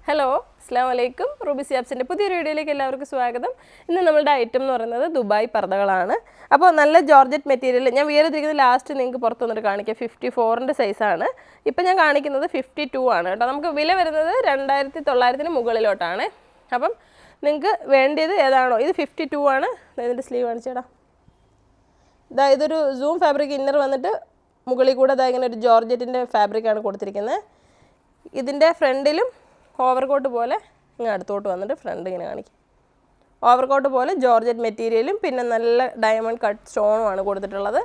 Hello അസ്സലാമു അലൈക്കും Ruby സിയാബ്സിൻ്റെ പുതിയൊരു വീഡിയോയിലേക്ക് എല്ലാവർക്കും സ്വാഗതം. ഇന്ന് നമ്മളുടെ ഐറ്റം എന്ന് പറയുന്നത് ദുബായ് പർദ്ദകളാണ്. അപ്പോൾ നല്ല ജോർജറ്റ് മെറ്റീരിയൽ ഞാൻ വേറെതിരിക്കുന്നത് ലാസ്റ്റ് നിങ്ങൾക്ക് പുറത്തു വന്നിട്ട് കാണിക്കാം. 54-ൻ്റെ സൈസാണ്. ഇപ്പം ഞാൻ കാണിക്കുന്നത് 52 ആണ് കേട്ടോ. നമുക്ക് വില വരുന്നത് 2900-ന് മുകളിലോട്ടാണ്. അപ്പം നിങ്ങൾക്ക് വേണ്ടിയത് ഏതാണോ, ഇത് 52 ആണ്. ഇതിൻ്റെ സ്ലീവ് കാണിച്ചേടാ. ഇതൊരു സൂം ഫാബ്രിക് ഇന്നർ വന്നിട്ട് മുകളിൽ കൂടെ ഇങ്ങനെ ഒരു ജോർജറ്റിൻ്റെ ഫാബ്രിക്കാണ് കൊടുത്തിരിക്കുന്നത്. ഇതിൻ്റെ ഫ്രണ്ടിലും ഓവർകോട്ട് പോലെ ഇങ്ങനെ അടുത്തോട്ട് വന്നിട്ട് ഫ്രണ്ട് ഇങ്ങനെ കാണിക്കും. ഓവർകോട്ട് പോലെ ജോർജറ്റ് മെറ്റീരിയലും പിന്നെ നല്ല ഡയമണ്ട് കട്ട് സ്റ്റോണുമാണ് കൊടുത്തിട്ടുള്ളത്.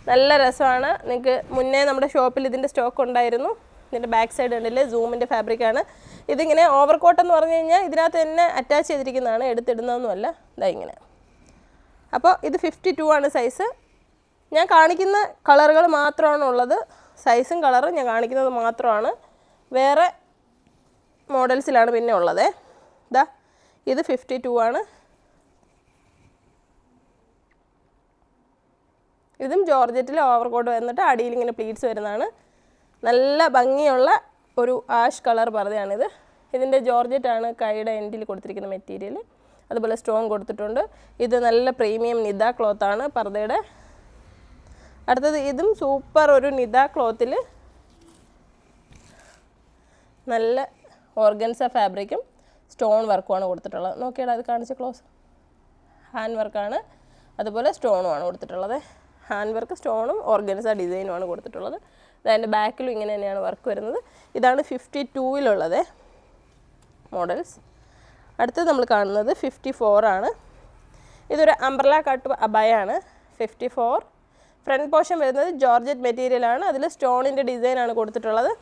നല്ല രസമാണ്. നിങ്ങൾക്ക് മുന്നേ നമ്മുടെ ഷോപ്പിൽ ഇതിൻ്റെ സ്റ്റോക്ക് ഉണ്ടായിരുന്നു. ഇതിൻ്റെ ബാക്ക് സൈഡ് ഉണ്ടല്ലേ സൂമിൻ്റെ ഫാബ്രിക്കാണ്. ഇതിങ്ങനെ ഓവർകോട്ട് എന്ന് പറഞ്ഞു കഴിഞ്ഞാൽ ഇതിനകത്ത് തന്നെ അറ്റാച്ച് ചെയ്തിരിക്കുന്നതാണ്, എടുത്തിടുന്നതൊന്നുമല്ല. ഇങ്ങനെ. അപ്പോൾ ഇത് 52 ആണ് സൈസ്. ഞാൻ കാണിക്കുന്ന കളറുകൾ മാത്രമാണ് ഉള്ളത്. സൈസും കളറും ഞാൻ കാണിക്കുന്നത് മാത്രമാണ്. വേറെ മോഡൽസിലാണ് പിന്നെ ഉള്ളത്. ഇത് 52 ആണ്. ഇതും ജോർജറ്റിൽ ഓവർകോട്ട് വന്നിട്ട് അടിയിൽ ഇങ്ങനെ പ്ലീറ്റ്സ് വരുന്നതാണ്. നല്ല ഭംഗിയുള്ള ഒരു ആഷ് കളർ പർദ്ദയാണിത്. ഇതിൻ്റെ ജോർജറ്റാണ് കൈയുടെ എൻഡിൽ കൊടുത്തിരിക്കുന്ന മെറ്റീരിയൽ. അതുപോലെ സ്റ്റോൺ കൊടുത്തിട്ടുണ്ട്. ഇത് നല്ല പ്രീമിയം നിദ ക്ലോത്താണ് പർദ്ദയുടെ. അടുത്തത് ഇതും സൂപ്പർ ഒരു നിദ ക്ലോത്തിൽ നല്ല ഓർഗൻസ ഫാബ്രിക്കും സ്റ്റോൺ വർക്കുമാണ് കൊടുത്തിട്ടുള്ളത്. നോക്കിയാൽ അത് കാണിച്ച ക്ലോസ് ഹാൻഡ് വർക്കാണ്. അതുപോലെ സ്റ്റോണുമാണ് കൊടുത്തിട്ടുള്ളത്. ഹാൻഡ് വർക്ക് സ്റ്റോണും ഓർഗൻസ ഡിസൈനുമാണ് കൊടുത്തിട്ടുള്ളത്. അതിൻ്റെ ബാക്കിലും ഇങ്ങനെ തന്നെയാണ് വർക്ക് വരുന്നത്. ഇതാണ് 52-ലുള്ളത് മോഡൽസ്. അടുത്തത് നമ്മൾ കാണുന്നത് 54 ആണ്. ഇതൊരു അംബ്രല കട്ട് അബയാണ്. 54 ഫ്രണ്ട് പോർഷൻ വരുന്നത് ജോർജറ്റ് മെറ്റീരിയലാണ്. അതിൽ സ്റ്റോണിൻ്റെ ഡിസൈനാണ് കൊടുത്തിട്ടുള്ളത്.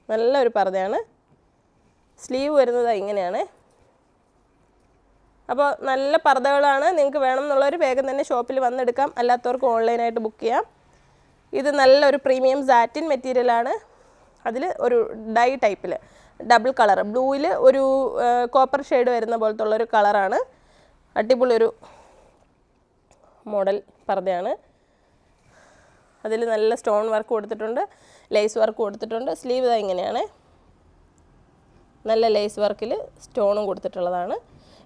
നല്ലൊരു പർദ്ദയാണ്. സ്ലീവ് വരുന്നത് ഇങ്ങനെയാണ്. അപ്പോൾ നല്ല പർദ്ദകളാണ്. നിങ്ങൾക്ക് വേണം എന്നുള്ളവർ വേഗം തന്നെ ഷോപ്പിൽ വന്നെടുക്കാം. അല്ലാത്തവർക്ക് ഓൺലൈനായിട്ട് ബുക്ക് ചെയ്യാം. ഇത് നല്ലൊരു പ്രീമിയം സാറ്റിൻ മെറ്റീരിയലാണ്. അതിൽ ഒരു ഡൈ ടൈപ്പിൽ ഡബിൾ കളർ ബ്ലൂവിൽ ഒരു കോപ്പർ ഷെയ്ഡ് വരുന്ന പോലത്തെ ഉള്ളൊരു കളറാണ്. അടിപൊളി ഒരു മോഡൽ പർദ്ദയാണ്. അതിൽ നല്ല സ്റ്റോൺ വർക്ക് കൊടുത്തിട്ടുണ്ട്, ലേസ് വർക്ക് കൊടുത്തിട്ടുണ്ട്. സ്ലീവ് ഇങ്ങനെയാണ്. നല്ല ലേസ് വർക്കിൽ സ്റ്റോണും കൊടുത്തിട്ടുള്ളതാണ്.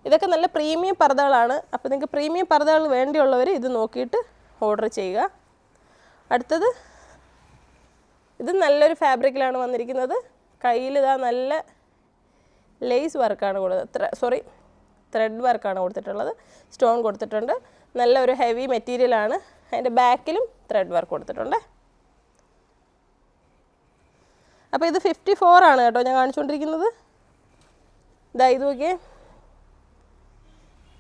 ഇതൊക്കെ നല്ല പ്രീമിയം പർദ്ദകളാണ്. അപ്പോൾ നിങ്ങൾക്ക് പ്രീമിയം പർദ്ദകൾ വേണ്ടിയുള്ളവർ ഇത് നോക്കിയിട്ട് ഓർഡർ ചെയ്യുക. അടുത്തത് ഇത് നല്ലൊരു ഫാബ്രിക്കിലാണ് വന്നിരിക്കുന്നത്. കയ്യിൽ നല്ല ലേസ് വർക്കാണ് ത്രെഡ് വർക്കാണ് കൊടുത്തിട്ടുള്ളത്. സ്റ്റോൺ കൊടുത്തിട്ടുണ്ട്. നല്ല ഒരു ഹെവി മെറ്റീരിയലാണ്. അതിൻ്റെ ബാക്കിലും ത്രെഡ് വർക്ക് കൊടുത്തിട്ടുണ്ട്. അപ്പോൾ ഇത് 54 ആണ് കേട്ടോ ഞാൻ കാണിച്ചുകൊണ്ടിരിക്കുന്നത്. ഇത് നോക്കിയേ.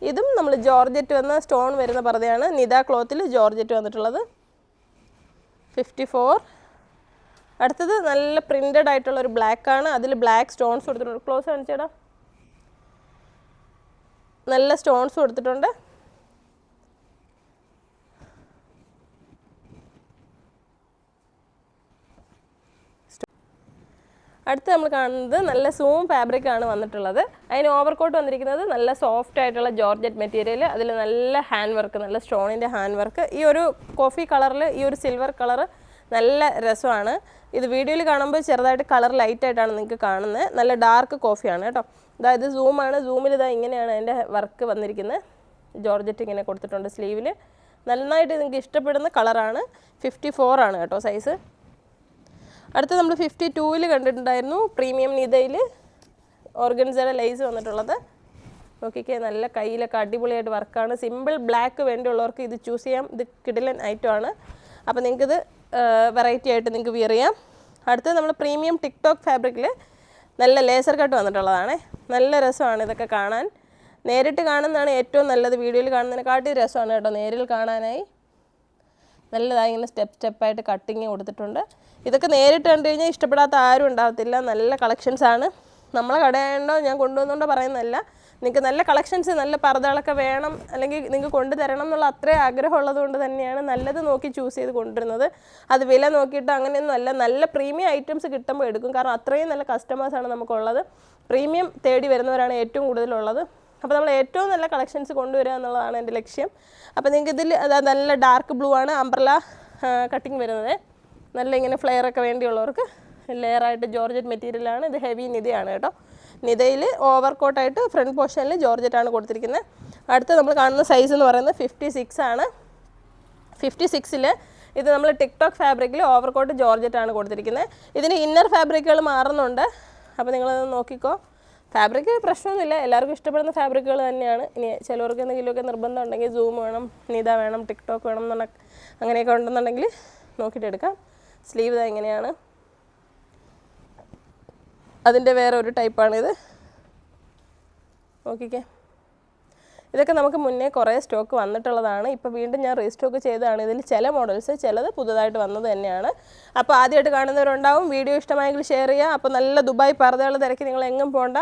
ഇതും നമ്മൾ ജോർജറ്റ് വന്ന സ്റ്റോൺ വരുന്ന പർദ്ദയാണ്. നിദ ക്ലോത്തിൽ ജോർജറ്റ് വന്നിട്ടുള്ളത് 54. അടുത്തത് നല്ല പ്രിൻറ്റഡ് ആയിട്ടുള്ളൊരു ബ്ലാക്കാണ്. അതിൽ ബ്ലാക്ക് സ്റ്റോൺസ് കൊടുത്തിട്ടുണ്ട്. ക്ലോസ് കാണിച്ചേടാ. നല്ല സ്റ്റോൺസ് കൊടുത്തിട്ടുണ്ട്. അടുത്ത് നമ്മൾ കാണുന്നത് നല്ല സൂം ഫാബ്രിക്കാണ് വന്നിട്ടുള്ളത്. അതിന് ഓവർകോട്ട് വന്നിരിക്കുന്നത് നല്ല സോഫ്റ്റ് ആയിട്ടുള്ള ജോർജറ്റ് മെറ്റീരിയൽ. അതിൽ നല്ല ഹാൻഡ് വർക്ക്, നല്ല സ്റ്റോണിൻ്റെ ഹാൻഡ് വർക്ക്. ഈ ഒരു കോഫി കളറിൽ ഈ ഒരു സിൽവർ കളർ നല്ല രസമാണ്. ഇത് വീഡിയോയിൽ കാണുമ്പോൾ ചെറുതായിട്ട് കളർ ലൈറ്റായിട്ടാണ് നിങ്ങൾക്ക് കാണുന്നത്. നല്ല ഡാർക്ക് കോഫിയാണ് കേട്ടോ. ഇത് സൂമാണ്. സൂമിൽ ഇങ്ങനെയാണ് അതിൻ്റെ വർക്ക് വന്നിരിക്കുന്നത്. ജോർജറ്റ് ഇങ്ങനെ കൊടുത്തിട്ടുണ്ട് സ്ലീവിൽ. നന്നായിട്ട് നിങ്ങൾക്ക് ഇഷ്ടപ്പെടുന്ന കളറാണ്. 54 ആണ് കേട്ടോ സൈസ്. അടുത്ത നമ്മൾ 52-ൽ കണ്ടിട്ടുണ്ടായിരുന്നു. പ്രീമിയം നിദയിൽ ഓർഗൻസയുടെ ലേസ് വന്നിട്ടുള്ളത്. നോക്കിക്കേ, നല്ല കയ്യിലൊക്കെ അടിപൊളിയായിട്ട് വർക്കാണ്. സിമ്പിൾ ബ്ലാക്ക് വേണ്ടിയുള്ളവർക്ക് ഇത് ചൂസ് ചെയ്യാം. ഇത് കിടിലൻ ഐറ്റമാണ്. അപ്പോൾ നിങ്ങൾക്കിത് വെറൈറ്റി ആയിട്ട് നിങ്ങൾക്ക് വിയർ ചെയ്യാം. അടുത്തത് നമ്മൾ പ്രീമിയം ടിക്ടോക്ക് ഫാബ്രിക്കിൽ നല്ല ലേസർ കട്ട് വന്നിട്ടുള്ളതാണ്. നല്ല രസമാണ് ഇതൊക്കെ കാണാൻ. നേരിട്ട് കാണുന്നതാണ് ഏറ്റവും നല്ലത്. വീഡിയോയിൽ കാണുന്നതിനെക്കാട്ടി രസമാണ് കേട്ടോ നേരിൽ കാണാനായി. നല്ലതായി ഇങ്ങനെ സ്റ്റെപ്പായിട്ട് കട്ടിങ് കൊടുത്തിട്ടുണ്ട്. ഇതൊക്കെ നേരിട്ട് കണ്ടു കഴിഞ്ഞാൽ ഇഷ്ടപ്പെടാത്ത ആരും ഉണ്ടാകത്തില്ല. നല്ല കളക്ഷൻസാണ്. നമ്മളെ കടയുണ്ടോ ഞാൻ കൊണ്ടുവന്നുകൊണ്ടോ പറയുന്നതല്ല. നിങ്ങൾക്ക് നല്ല കളക്ഷൻസ്, നല്ല പർദ്ദകളൊക്കെ വേണം, അല്ലെങ്കിൽ നിങ്ങൾക്ക് കൊണ്ടുതരണം എന്നുള്ള അത്രയും ആഗ്രഹമുള്ളത് കൊണ്ട് തന്നെയാണ് നല്ലത് നോക്കി ചൂസ് ചെയ്ത് കൊണ്ടുവരുന്നത്. അത് വില നോക്കിയിട്ട് അങ്ങനെയൊന്നും അല്ല. നല്ല പ്രീമിയം ഐറ്റംസ് കിട്ടുമ്പോൾ എടുക്കും. കാരണം അത്രയും നല്ല കസ്റ്റമേഴ്സാണ് നമുക്കുള്ളത്. പ്രീമിയം തേടി വരുന്നവരാണ് ഏറ്റവും കൂടുതലുള്ളത്. അപ്പോൾ നമ്മൾ ഏറ്റവും നല്ല കളക്ഷൻസ് കൊണ്ടുവരിക എന്നുള്ളതാണ് എൻ്റെ ലക്ഷ്യം. അപ്പോൾ നിങ്ങൾക്ക് ഇതിൽ നല്ല ഡാർക്ക് ബ്ലൂ ആണ് അംബ്രല കട്ടിങ് വരുന്നത്. നല്ല ഇങ്ങനെ ഫ്ലെയറൊക്കെ വേണ്ടിയുള്ളവർക്ക് ലെയറായിട്ട് ജോർജറ്റ് മെറ്റീരിയലാണ്. ഇത് ഹെവി നിതയാണ് കേട്ടോ. നിതയിൽ ഓവർ കോട്ടായിട്ട് ഫ്രണ്ട് പോർഷനിൽ ജോർജറ്റാണ് കൊടുത്തിരിക്കുന്നത്. അടുത്ത് നമ്മൾ കാണുന്ന സൈസ് എന്ന് പറയുന്നത് 56 ആണ്. 56-ൽ ഇത് നമ്മൾ ടിക്ടോക്ക് ഫാബ്രിക്കിൽ ഓവർ കോട്ട് ജോർജറ്റാണ് കൊടുത്തിരിക്കുന്നത്. ഇതിന് ഇന്നർ ഫാബ്രിക്കുകൾ മാറുന്നുണ്ട്. അപ്പോൾ നിങ്ങളത് നോക്കിക്കോ. ഫാബ്രിക് പ്രശ്നമൊന്നുമില്ല, എല്ലാവർക്കും ഇഷ്ടപ്പെടുന്ന ഫാബ്രിക്കുകൾ തന്നെയാണ്. ഇനി ചിലവർക്ക് എന്തെങ്കിലുമൊക്കെ നിർബന്ധം ഉണ്ടെങ്കിൽ സൂം വേണം, നിത വേണം, ടിക്ടോക്ക് വേണം എന്നുണ്ടെങ്കിൽ അങ്ങനെയൊക്കെ ഉണ്ടെന്നുണ്ടെങ്കിൽ നോക്കിയിട്ട് എടുക്കാം. സ്ലീവ് എങ്ങനെയാണ്, അതിൻ്റെ വേറെ ഒരു ടൈപ്പാണിത്. നോക്കിക്കേ, ഇതൊക്കെ നമുക്ക് മുന്നേ കുറേ സ്റ്റോക്ക് വന്നിട്ടുള്ളതാണ്. ഇപ്പോൾ വീണ്ടും ഞാൻ റീസ്റ്റോക്ക് ചെയ്തതാണ്. ഇതിൽ ചില മോഡൽസ് ചിലത് പുതുതായിട്ട് വന്നത് തന്നെയാണ്. അപ്പോൾ ആദ്യമായിട്ട് കാണുന്നവരുണ്ടാവും. വീഡിയോ ഇഷ്ടമായെങ്കിൽ ഷെയർ ചെയ്യുക. അപ്പോൾ നല്ല ദുബായ് പർദ്ദകൾ തിരക്കി നിങ്ങൾ എങ്ങും പോകണ്ട.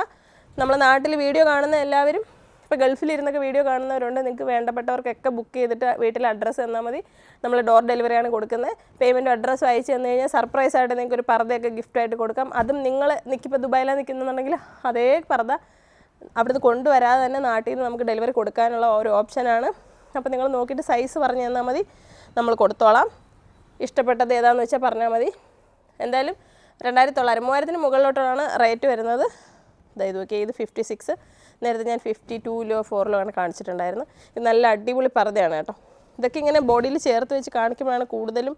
നമ്മളെ നാട്ടിൽ വീഡിയോ കാണുന്ന എല്ലാവരും, ഇപ്പോൾ ഗൾഫിലിരുന്നൊക്കെ വീഡിയോ കാണുന്നവരുണ്ട്, നിങ്ങൾക്ക് വേണ്ടപ്പെട്ടവർക്കൊക്കെ ബുക്ക് ചെയ്തിട്ട് വീട്ടിൽ അഡ്രസ്സ് തന്നാൽ മതി. നമ്മൾ ഡോർ ഡെലിവറിയാണ് കൊടുക്കുന്നത്. പേയ്മെൻറ്റും അഡ്രസ്സും അയച്ചു തന്നു കഴിഞ്ഞാൽ സർപ്രൈസായിട്ട് നിങ്ങൾക്ക് ഒരു പർദ്ദയൊക്കെ ഗിഫ്റ്റായിട്ട് കൊടുക്കാം. അതും നിങ്ങൾ നിൽക്കിപ്പോൾ ദുബായിലാണ് നിൽക്കുന്നുണ്ടെങ്കിൽ അതേ പർദ്ദ അവിടുന്ന് കൊണ്ടുവരാതെ തന്നെ നാട്ടിൽ നിന്ന് നമുക്ക് ഡെലിവറി കൊടുക്കാനുള്ള ഒരു ഓപ്ഷനാണ്. അപ്പോൾ നിങ്ങൾ നോക്കിയിട്ട് സൈസ് പറഞ്ഞു തന്നാൽ മതി, നമ്മൾ കൊടുത്തോളാം. ഇഷ്ടപ്പെട്ടത് ഏതാണെന്ന് വെച്ചാൽ പറഞ്ഞാൽ മതി. എന്തായാലും 2900 3000-ന് മുകളിലോട്ടാണ് റേറ്റ് വരുന്നത്. ഇത് നോക്കി, ഇത് 56. നേരത്തെ ഞാൻ 52-ലോ 4-ലോ ആണ് കാണിച്ചിട്ടുണ്ടായിരുന്നു. ഇത് നല്ല അടിപൊളി പർദ്ദയാണ് കേട്ടോ. ഇതൊക്കെ ഇങ്ങനെ ബോഡിയിൽ ചേർത്ത് വെച്ച് കാണിക്കുമ്പോഴാണ് കൂടുതലും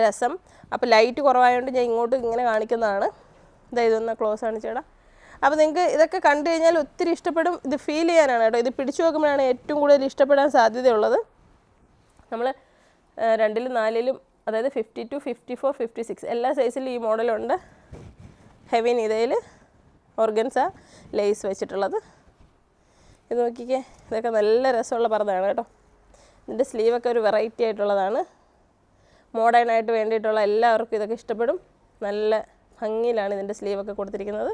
രസം. അപ്പോൾ ലൈറ്റ് കുറവായതുകൊണ്ട് ഞാൻ ഇങ്ങോട്ട് ഇങ്ങനെ കാണിക്കുന്നതാണ്. ഇതൊന്ന് ക്ലോസ് കാണിച്ചേടാ. അപ്പോൾ നിങ്ങൾക്ക് ഇതൊക്കെ കണ്ടു കഴിഞ്ഞാൽ ഒത്തിരി ഇഷ്ടപ്പെടും. ഇത് ഫീൽ ചെയ്യാനാണ് കേട്ടോ. ഇത് പിടിച്ചു നോക്കുമ്പോഴാണ് ഏറ്റവും കൂടുതൽ ഇഷ്ടപ്പെടാൻ സാധ്യതയുള്ളത്. നമ്മൾ 2-ലും 4-ലും, അതായത് 52, 54, 56 എല്ലാ സൈസിലും ഈ മോഡലുണ്ട്. ഹെവി നിതയിൽ ഓർഗൻസ ലേസ് വെച്ചിട്ടുള്ളത്. ഇത് നോക്കിക്കേ, ഇതൊക്കെ നല്ല രസമുള്ള പർദ്ദയാണ് കേട്ടോ. ഇതിൻ്റെ സ്ലീവൊക്കെ ഒരു വെറൈറ്റി ആയിട്ടുള്ളതാണ്. മോഡേണായിട്ട് വേണ്ടിയിട്ടുള്ള എല്ലാവർക്കും ഇതൊക്കെ ഇഷ്ടപ്പെടും. നല്ല ഭംഗിയിലാണ് ഇതിൻ്റെ സ്ലീവൊക്കെ കൊടുത്തിരിക്കുന്നത്.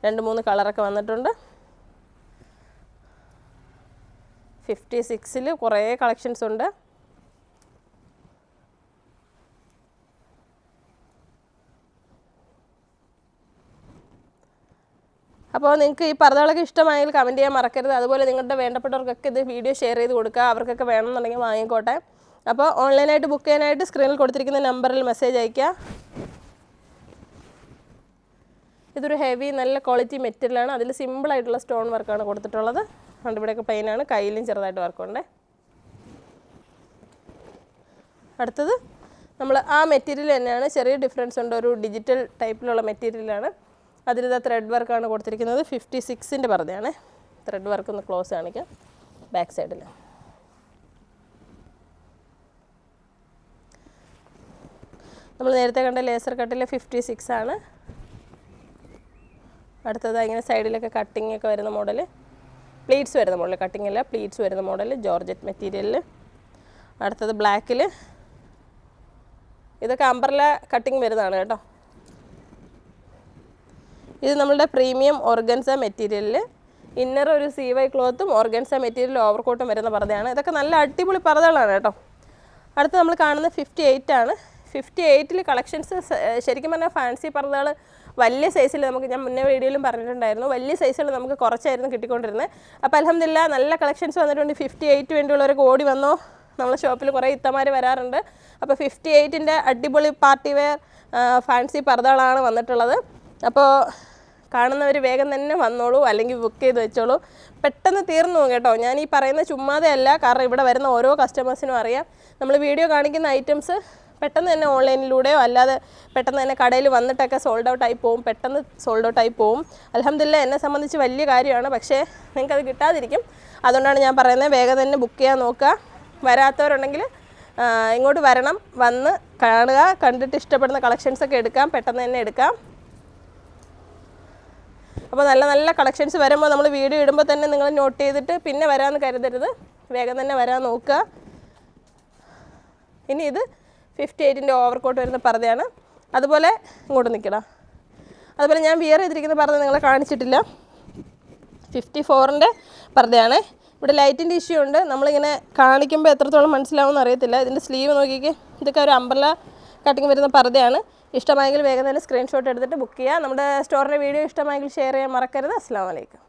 2-3 കളറൊക്കെ വന്നിട്ടുണ്ട്. 56-ൽ കുറേ കളക്ഷൻസ് ഉണ്ട്. അപ്പോൾ നിങ്ങൾക്ക് ഈ പർദ്ദകളൊക്കെ ഇഷ്ടമായെങ്കിൽ കമൻറ്റ് ചെയ്യാൻ മറക്കരുത്. അതുപോലെ നിങ്ങളുടെ വേണ്ടപ്പെട്ടവർക്കൊക്കെ ഇത് വീഡിയോ ഷെയർ ചെയ്ത് കൊടുക്കുക. അവർക്കൊക്കെ വേണമെന്നുണ്ടെങ്കിൽ വാങ്ങിക്കോട്ടെ. അപ്പോൾ ഓൺലൈനായിട്ട് ബുക്ക് ചെയ്യാനായിട്ട് സ്ക്രീനിൽ കൊടുത്തിരിക്കുന്ന നമ്പറിൽ മെസ്സേജ് അയയ്ക്കുക. ഇതൊരു ഹെവി നല്ല ക്വാളിറ്റി മെറ്റീരിയലാണ്. അതിൽ സിമ്പിളായിട്ടുള്ള സ്റ്റോൺ വർക്കാണ് കൊടുത്തിട്ടുള്ളത്. അതുകൊണ്ട് ഇവിടെയൊക്കെ പ്ലെയിനാണ്, കയ്യിലും ചെറുതായിട്ട് വർക്കുണ്ട്. അടുത്തത് നമ്മൾ ആ മെറ്റീരിയൽ തന്നെയാണ്, ചെറിയ ഡിഫറൻസ് ഉണ്ട്. ഒരു ഡിജിറ്റൽ ടൈപ്പിലുള്ള മെറ്റീരിയലാണ്. അതിലിത് ത്രെഡ് വർക്കാണ് കൊടുത്തിരിക്കുന്നത്. 56-ൻ്റെ പർദ്ദയാണ്. ത്രെഡ് വർക്ക് ഒന്ന് ക്ലോസ് കാണിക്കാം ബാക്ക് സൈഡിൽ. നമ്മൾ നേരത്തെ കണ്ട ലേസർ കട്ടിലെ 56 ആണ്. അടുത്തത് ഇങ്ങനെ സൈഡിലൊക്കെ കട്ടിങ് ഒക്കെ വരുന്ന മോഡൽ, പ്ലീറ്റ്സ് വരുന്ന മോഡൽ, കട്ടിങ് അല്ല പ്ലീറ്റ്സ് വരുന്ന മോഡൽ ജോർജറ്റ് മെറ്റീരിയലിൽ. അടുത്തത് ബ്ലാക്കിൽ, ഇതൊക്കെ അംബ്രല കട്ടിങ് വരുന്നതാണ് കേട്ടോ. ഇത് നമ്മളുടെ പ്രീമിയം ഓർഗൻസ മെറ്റീരിയലിൽ ഇന്നർ ഒരു CY ക്ലോത്തും ഓർഗൻസ മെറ്റീരിയൽ ഓവർകോട്ടും വരുന്ന പർദ്ദയാണ്. ഇതൊക്കെ നല്ല അടിപൊളി പർദ്ദകളാണ് കേട്ടോ. അടുത്ത് നമ്മൾ കാണുന്നത് 58 ആണ്. 58-ൽ കളക്ഷൻസ് ശരിക്കും പറഞ്ഞാൽ ഫാൻസി പർദ്ദകൾ വലിയ സൈസിൽ നമുക്ക്, ഞാൻ മുന്നേ വീഡിയോയിലും പറഞ്ഞിട്ടുണ്ടായിരുന്നു, വലിയ സൈസിൽ നമുക്ക് കുറച്ചായിരുന്നു കിട്ടിക്കൊണ്ടിരുന്നത്. അപ്പോൾ അൽഹംദുലില്ലാ നല്ല കളക്ഷൻസ് വന്നിട്ടുണ്ട്. 58 വേണ്ടിയുള്ളവരൊക്കെ ഓടി വന്നോ. നമ്മളെ ഷോപ്പിൽ കുറേ ഇത്തമാർ വരാറുണ്ട്. അപ്പോൾ 58-ൻ്റെ അടിപൊളി പാർട്ടി വെയർ ഫാൻസി പർദ്ദകളാണ് വന്നിട്ടുള്ളത്. അപ്പോൾ കാണുന്നവർ വേഗം തന്നെ വന്നോളൂ, അല്ലെങ്കിൽ ബുക്ക് ചെയ്ത് വെച്ചോളൂ. പെട്ടെന്ന് തീർന്നു പോകും കേട്ടോ. ഞാൻ ഈ പറയുന്ന ചുമ്മാതെ അല്ല, കാരണം ഇവിടെ വരുന്ന ഓരോ കസ്റ്റമേഴ്സിനും അറിയാം നമ്മൾ വീഡിയോ കാണിക്കുന്ന ഐറ്റംസ് പെട്ടെന്ന് തന്നെ ഓൺലൈനിലൂടെയോ അല്ലാതെ പെട്ടെന്ന് തന്നെ കടയിൽ വന്നിട്ടൊക്കെ സോൾഡ് ഔട്ട് ആയി പോകും, പെട്ടെന്ന് സോൾഡ് ഔട്ട് ആയി പോകും. അൽഹംദുലില്ലാ എന്നെ സംബന്ധിച്ച് വലിയ കാര്യമാണ്. പക്ഷേ നിങ്ങൾക്കത് കിട്ടാതിരിക്കും. അതുകൊണ്ടാണ് ഞാൻ പറയുന്നത്, വേഗം തന്നെ ബുക്ക് ചെയ്യാൻ നോക്കുക. വരാത്തവരുണ്ടെങ്കിൽ ഇങ്ങോട്ട് വരണം, വന്ന് കാണുക, കണ്ടിട്ട് ഇഷ്ടപ്പെടുന്ന കളക്ഷൻസൊക്കെ എടുക്കാം, പെട്ടെന്ന് തന്നെ എടുക്കാം. അപ്പോൾ നല്ല നല്ല കളക്ഷൻസ് വരുമ്പോൾ നമ്മൾ വീഡിയോ ഇടുമ്പോൾ തന്നെ നിങ്ങൾ നോട്ട് ചെയ്തിട്ട് പിന്നെ വരാമെന്ന് കരുതരുത്, വേഗം തന്നെ വരാൻ നോക്കുക. ഇനി ഇത് 58-ൻ്റെ ഓവർകോട്ട് വരുന്ന പർദ്ദയാണ്. അതുപോലെ ഇങ്ങോട്ട് നിൽക്കണം. അതുപോലെ ഞാൻ വിയർ ചെയ്തിരിക്കുന്ന പർദ്ദ നിങ്ങളെ കാണിച്ചിട്ടില്ല. 54-ൻ്റെ പർദ്ദയാണ്. ഇവിടെ ലൈറ്റിൻ്റെ ഇഷ്യൂ ഉണ്ട്, നമ്മളിങ്ങനെ കാണിക്കുമ്പോൾ എത്രത്തോളം മനസ്സിലാവുമെന്ന് അറിയത്തില്ല. ഇതിൻ്റെ സ്ലീവ് നോക്കിക്കേ, ഇതൊക്കെ ഒരു അംബ്രല കട്ടിങ് വരുന്ന പർദ്ദയാണ്. ഇഷ്ടമായെങ്കിൽ വേഗം തന്നെ സ്ക്രീൻഷോട്ട് എടുത്തിട്ട് ബുക്ക് ചെയ്യുക. നമ്മുടെ സ്റ്റോറിൻ്റെ വീഡിയോ ഇഷ്ടമായെങ്കിൽ ഷെയർ ചെയ്യാൻ മറക്കരുത്. അസ്സലാമു അലൈക്കും.